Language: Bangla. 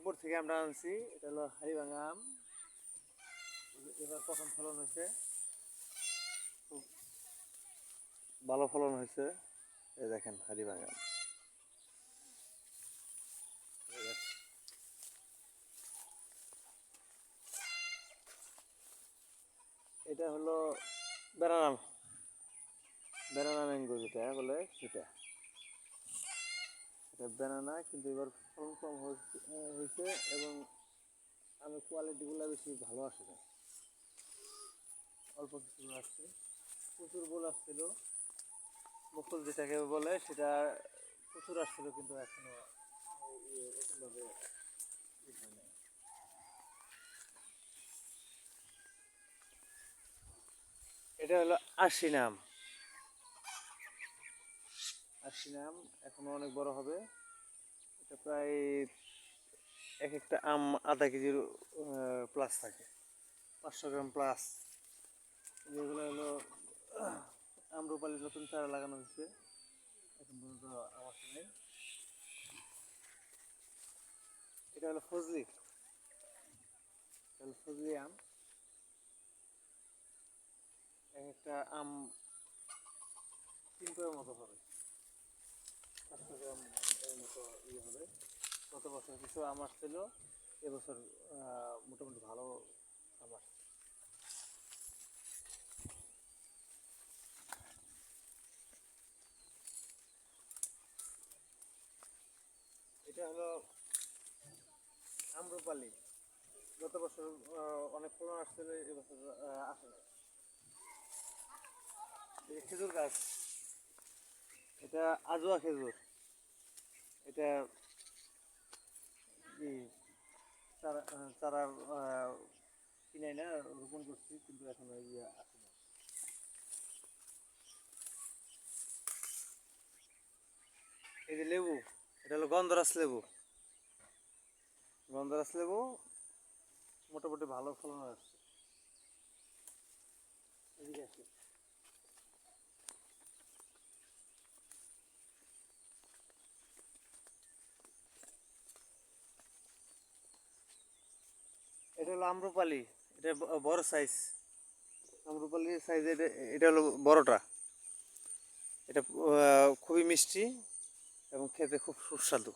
রংপুর থেকে আমরা আনছি। এটা হলো হাড়িভাঙা আম। এবার প্রথম ফলন হয়েছে, খুব ভালো ফলন হয়েছে। এই দেখেন হাড়িভাঙা আম। এটা হলো ব্যানানা, ব্যানানা ম্যাঙ্গো যেটা বলে সেটা। এটা ব্যানানা, কিন্তু এবার ফলন কম হয়েছে এবং আমের কোয়ালিটিগুলো বেশি ভালো আসে না, অল্প কিছু আসছে। প্রচুর গোল আসছিল, মুকুল যেটাকে বলে সেটা প্রচুর আসছিল, কিন্তু এখনো ওরকমভাবে হয় না। এটা হলো আশিনা আম। আশিনা আম এখনো অনেক বড় হবে। এটা প্রায় এক একটা আম আধা কেজির প্লাস থাকে, 500 গ্রাম প্লাস। যেগুলো হলো আম্রপালির নতুন চারা লাগানো হয়েছে, এখন পর্যন্ত আমার সঙ্গে। এটা হলো ফজলি, ফজলি আম। এক একটা আম 3 কিলোর মতো হবে, 500 গ্রাম এর মতো ইয়ে হবে। গত বছর কিছু আম আসছিল, এবছর মোটামুটি ভালো আম আসছে। এটা হলো আম্রপালি। গত বছর অনেক ফলন আসছিল, এবছর আসে না। খেজুর গাছ, এটা আজোয়া খেজুর। এটা কি চারা চারা কিনাই না, রোপণ করছি, কিন্তু এখন ইয়ে আসে না। এই যে লেবু, এটা হলো গন্ধরাজ লেবু। গন্ধরাজ লেবু মোটামুটি ভালো ফলন আসছে। এদিকে আসে। এটা হলো আম্রপালি, এটা বড় সাইজ। আম্রপালির সাইজ এটা, এটা হলো বড়টা। এটা খুবই মিষ্টি এবং খেতে খুব সুস্বাদু।